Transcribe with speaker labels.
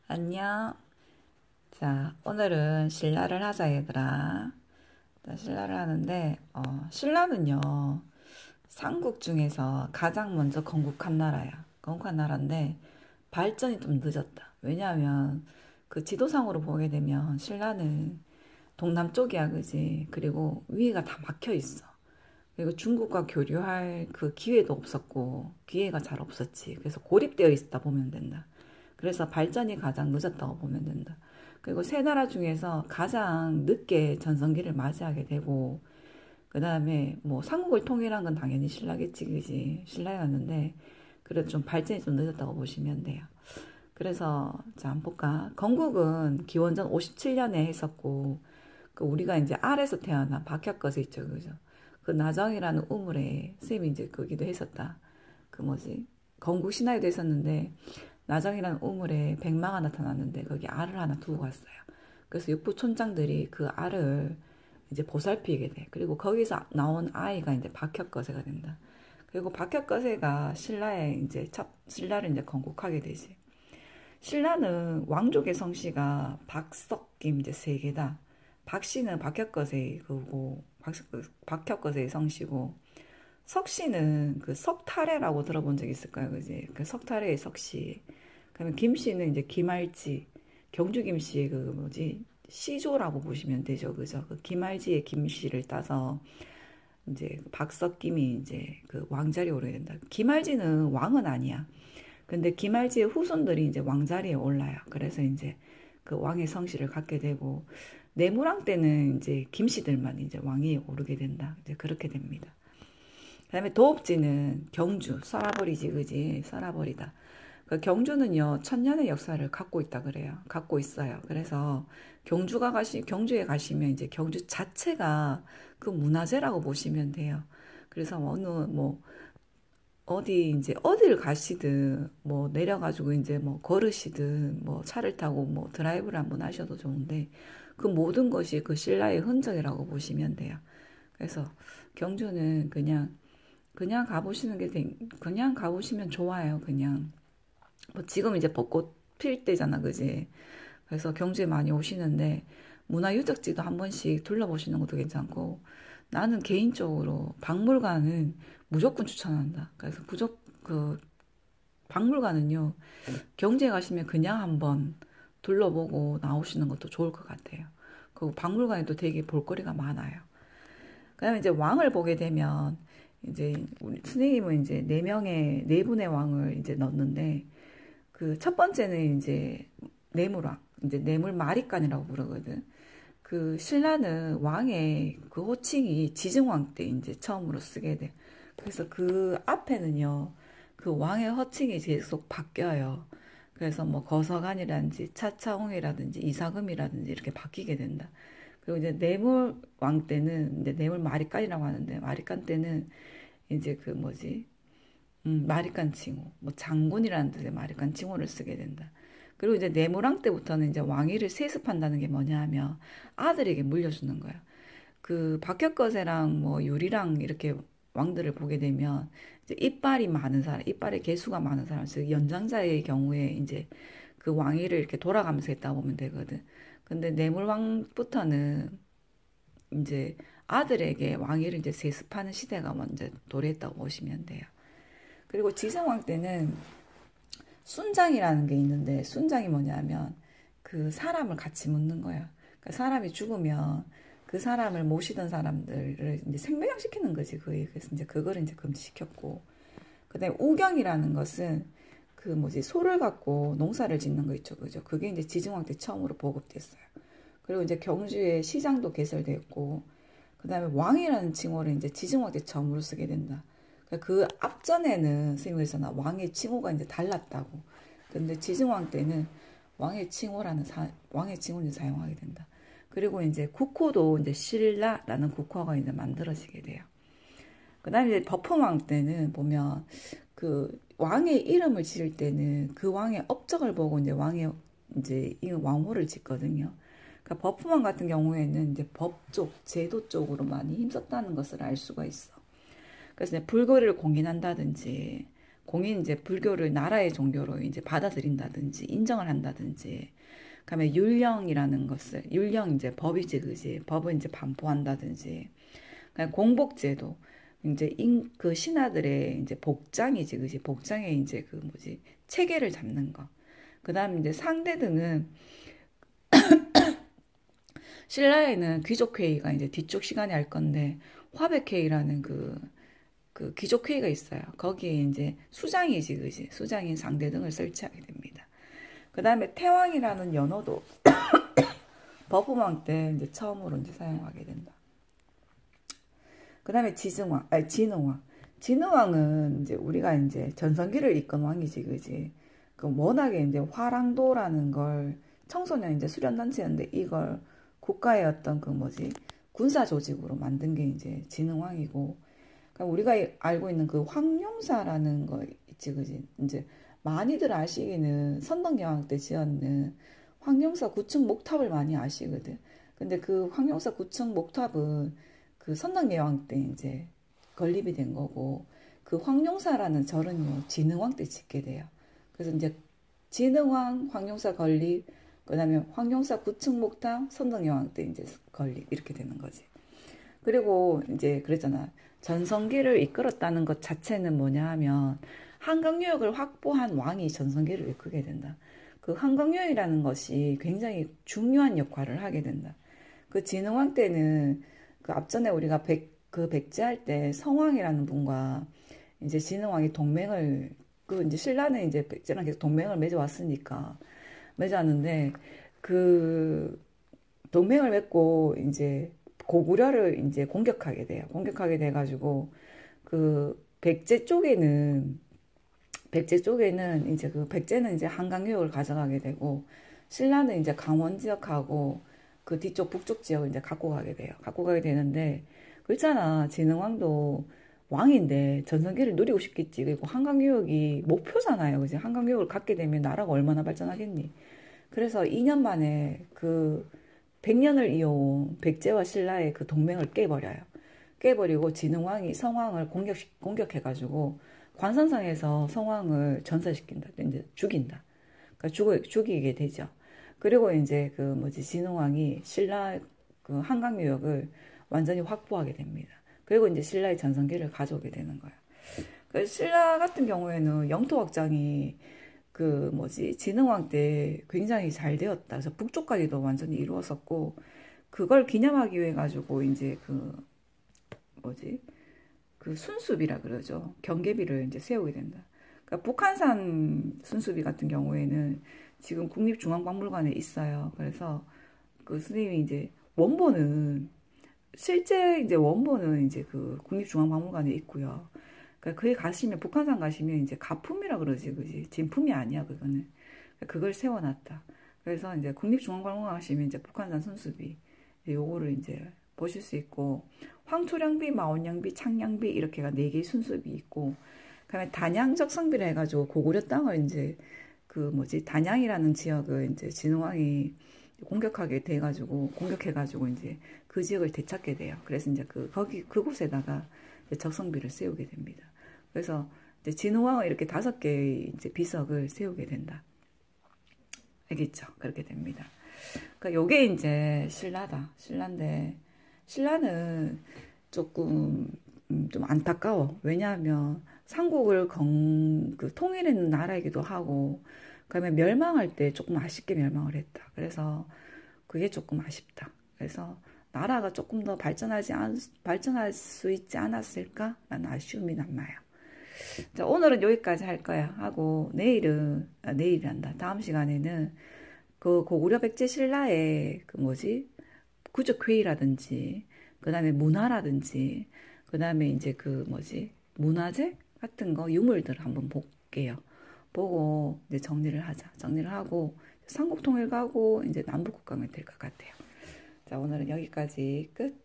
Speaker 1: 안녕. 자, 오늘은 신라를 하자, 얘들아. 자, 신라를 하는데, 신라는요, 삼국 중에서 가장 먼저 건국한 나라야. 건국한 나라인데, 발전이 좀 늦었다. 왜냐하면, 그 지도상으로 보게 되면, 신라는 동남쪽이야, 그지? 그리고 위에가 다 막혀 있어. 그리고 중국과 교류할 그 기회도 없었고, 기회가 잘 없었지. 그래서 고립되어 있다 보면 된다. 그래서 발전이 가장 늦었다고 보면 된다. 그리고 세 나라 중에서 가장 늦게 전성기를 맞이하게 되고, 그 다음에 뭐 삼국을 통일한 건 당연히 신라겠지, 그지? 신라였는데, 그래도 좀 발전이 좀 늦었다고 보시면 돼요. 그래서, 자, 한번 볼까? 건국은 기원전 57년에 했었고, 그 우리가 이제 알에서 태어난 박혁거제 있죠, 그죠? 그 나정이라는 우물에 쌤이 이제 거기도 했었다. 그 뭐지? 건국 신화에도 있었는데, 나정이라는 우물에 백마가 나타났는데 거기 알을 하나 두고 갔어요. 그래서 육부 촌장들이 그 알을 이제 보살피게 돼. 그리고 거기서 나온 아이가 이제 박혁거세가 된다. 그리고 박혁거세가 신라의 이제 첫 신라를 이제 건국하게 되지. 신라는 왕족의 성씨가 박석김 이제 세 개다. 박씨는 박혁거세 그고 박혁거세의 성씨고 석씨는 그 석탈해라고 들어본 적 있을까요, 그지? 그 석탈해의 석씨. 그러면 김씨는 이제 김알지, 경주 김씨의 그 뭐지 시조라고 보시면 되죠, 그죠? 그 김알지의 김씨를 따서 이제 박석김이 이제 그 왕자리에 오르게 된다. 김알지는 왕은 아니야. 근데 김알지의 후손들이 이제 왕자리에 올라요. 그래서 이제 그 왕의 성씨를 갖게 되고 내무랑 때는 이제 김씨들만 이제 왕위에 오르게 된다. 이제 그렇게 됩니다. 그다음에 도읍지는 경주, 서라버리지, 그지? 서라버리다. 그 경주는요, 천년의 역사를 갖고 있다 그래요. 갖고 있어요. 그래서 경주에 가시면 이제 경주 자체가 그 문화재라고 보시면 돼요. 그래서 어디 이제 어디를 가시든 뭐 내려가지고 이제 뭐 걸으시든 뭐 차를 타고 뭐 드라이브를 한번 하셔도 좋은데 그 모든 것이 그 신라의 흔적이라고 보시면 돼요. 그래서 경주는 그냥 가보시는 그냥 가보시면 좋아요. 그냥. 뭐 지금 이제 벚꽃 필 때잖아, 그지? 그래서 경주에 많이 오시는데, 문화유적지도 한 번씩 둘러보시는 것도 괜찮고, 나는 개인적으로 박물관은 무조건 추천한다. 그래서 박물관은요, 경주에 가시면 그냥 한번 둘러보고 나오시는 것도 좋을 것 같아요. 그리고 박물관에도 되게 볼거리가 많아요. 그 다음에 이제 왕을 보게 되면, 이제 우리 선생님은 이제 네 분의 왕을 이제 넣었는데, 그 첫 번째는 이제 뇌물왕, 이제 뇌물 마리간이라고 부르거든. 그 신라는 왕의 그 호칭이 지증왕 때 이제 처음으로 쓰게 돼. 그래서 그 앞에는요, 그 왕의 호칭이 계속 바뀌어요. 그래서 뭐 거서관이라든지 차차홍이라든지 이사금이라든지 이렇게 바뀌게 된다. 그리고 이제 뇌물왕 때는 이제 뇌물 마리간이라고 하는데 마리간 때는 이제 그 뭐지 마리간 칭호, 뭐 장군이라는 뜻의 마리간 칭호를 쓰게 된다. 그리고 이제 네모랑 때부터는 이제 왕위를 세습한다는 게 뭐냐 하면 아들에게 물려주는 거야. 그 박혁거세랑 뭐 유리랑 이렇게 왕들을 보게 되면 이제 이빨이 많은 사람, 이빨의 개수가 많은 사람, 즉 연장자의 경우에 이제 그 왕위를 이렇게 돌아가면서 했다 보면 되거든. 근데 내물왕부터는 이제 아들에게 왕위를 이제 세습하는 시대가 먼저 도래했다고 보시면 돼요. 그리고 지성왕 때는 순장이라는 게 있는데 순장이 뭐냐면 그 사람을 같이 묻는 거야. 그러니까 사람이 죽으면 그 사람을 모시던 사람들을 이제 생매장시키는 거지. 그래서 이제 그거를 이제 금지시켰고. 그다음에 우경이라는 것은 그 뭐지 소를 갖고 농사를 짓는 거 있죠. 그죠? 그게 이제 지증왕 때 처음으로 보급됐어요. 그리고 이제 경주에 시장도 개설됐고 그다음에 왕이라는 칭호를 이제 지증왕 때 처음으로 쓰게 된다. 그 앞전에는 선생님 그랬잖아. 왕의 칭호가 이제 달랐다고. 근데 지증왕 때는 왕의 칭호를 사용하게 된다. 그리고 이제 국호도 이제 신라라는 국호가 이제 만들어지게 돼요. 그다음에 이제 버풍왕 때는 보면 그 왕의 이름을 지을 때는 그 왕의 업적을 보고 이제 이제 왕호를 짓거든요. 그러니까 버풍왕 같은 경우에는 이제 법 쪽, 제도 쪽으로 많이 힘썼다는 것을 알 수가 있어. 그래서 불거리를 공인한다든지 공인 이제 불교를 나라의 종교로 이제 받아들인다든지 인정을 한다든지, 그다음에 율령이라는 것을 율령 이제 법이지 그지 법을 이제 반포한다든지, 그다음에 공복제도 이제 그 신하들의 이제 복장이지 그지 복장에 이제 그 뭐지 체계를 잡는 거. 그다음에 이제 상대 등은 신라에는 귀족회의가 이제 뒤쪽 시간에 할 건데 화백회의라는 그 귀족회의가 있어요. 거기에 이제 수장이지 그지 수장인 상대 등을 설치하게 됩니다. 그 다음에 태왕이라는 연호도 법부왕 때 이제 처음으로 이제 사용하게 된다. 그 다음에 진흥왕. 진흥왕은 이제 우리가 이제 전성기를 이끈 왕이지, 그지? 그 워낙에 이제 화랑도라는 걸 청소년 이제 수련단체였는데 이걸 국가의 어떤 그 뭐지? 군사 조직으로 만든 게 이제 진흥왕이고, 그러니까 우리가 알고 있는 그 황룡사라는 거 있지, 그지? 이제 많이들 아시기는 선덕여왕 때 지었는 황룡사 9층 목탑을 많이 아시거든. 근데 그 황룡사 9층 목탑은 그 선덕여왕 때 이제 건립이 된 거고, 그 황룡사라는 절은요 진흥왕 때 짓게 돼요. 그래서 이제 진흥왕 황룡사 건립, 그다음에 황룡사 9층 목탑 선덕여왕 때 이제 건립 이렇게 되는 거지. 그리고 이제 그랬잖아. 전성기를 이끌었다는 것 자체는 뭐냐 하면 한강유역을 확보한 왕이 전성기를 이끌게 된다. 그 한강유역이라는 것이 굉장히 중요한 역할을 하게 된다. 그 진흥왕 때는 그 앞전에 우리가 백제할 때 성왕이라는 분과 이제 진흥왕이 동맹을 그 이제 신라는 이제 백제랑 계속 동맹을 맺어왔으니까 맺었는데 그 동맹을 맺고 이제 고구려를 이제 공격하게 돼요. 공격하게 돼가지고 그 백제 쪽에는 이제 그 백제는 이제 한강유역을 가져가게 되고 신라는 이제 강원 지역하고 그 뒤쪽 북쪽 지역을 이제 갖고 가게 돼요. 갖고 가게 되는데 그렇잖아. 진흥왕도 왕인데 전성기를 누리고 싶겠지. 그리고 한강유역이 목표잖아요. 그지? 한강유역을 갖게 되면 나라가 얼마나 발전하겠니? 그래서 2년 만에 그 100년을 이어온 백제와 신라의 그 동맹을 깨버려요. 깨버리고 진흥왕이 성왕을 공격해가지고 관선상에서 성왕을 전사시킨다. 이제 죽인다. 그러니까 죽이게 되죠. 그리고 이제 그 뭐지 진흥왕이 신라 그 한강유역을 완전히 확보하게 됩니다. 그리고 이제 신라의 전성기를 가져오게 되는 거예요. 그 신라 같은 경우에는 영토 확장이 그 뭐지 진흥왕 때 굉장히 잘 되었다. 그래서 북쪽까지도 완전히 이루었었고 그걸 기념하기 위해 가지고 이제 그 뭐지 그 순수비라 그러죠. 경계비를 이제 세우게 된다. 그러니까 북한산 순수비 같은 경우에는 지금 국립중앙박물관에 있어요. 그래서 그 선생님이 이제 실제 이제 원본은 이제 그 국립중앙박물관에 있고요. 그러니까 거기 가시면 북한산 가시면 이제 가품이라 그러지, 그지? 진품이 아니야, 그거는. 그걸 세워놨다. 그래서 이제 국립중앙박물관 가시면 이제 북한산 순수비 요거를 이제 보실 수 있고 황초량비, 마온양비, 창량비 이렇게가 4개의 순수비 있고 그다음에 단양적 성비라 해가지고 고구려 땅을 이제 그 뭐지 단양이라는 지역을 이제 진흥왕이 공격해가지고 이제 그 지역을 되찾게 돼요. 그래서 이제 그곳에다가 이제 적성비를 세우게 됩니다. 그래서 이제 진흥왕은 이렇게 5개의 이제 비석을 세우게 된다. 알겠죠? 그렇게 됩니다. 그러니까 요게 이제 신라인데 신라는 조금 좀 안타까워. 왜냐하면 삼국을 통일했는 나라이기도 하고 그다음에 멸망할 때 조금 아쉽게 멸망을 했다. 그래서 그게 조금 아쉽다. 그래서 나라가 조금 더 발전할 수 있지 않았을까라는 아쉬움이 남아요. 자, 오늘은 여기까지 할 거야 하고 내일이란다. 다음 시간에는 그 고구려 백제 신라의 그 뭐지 구족회의라든지 그다음에 문화라든지 그다음에 이제 그 뭐지 문화재 같은 거 유물들 한번 볼게요. 보고 이제 정리를 하고 삼국통일 가고 이제 남북국가면 될 것 같아요. 자, 오늘은 여기까지 끝.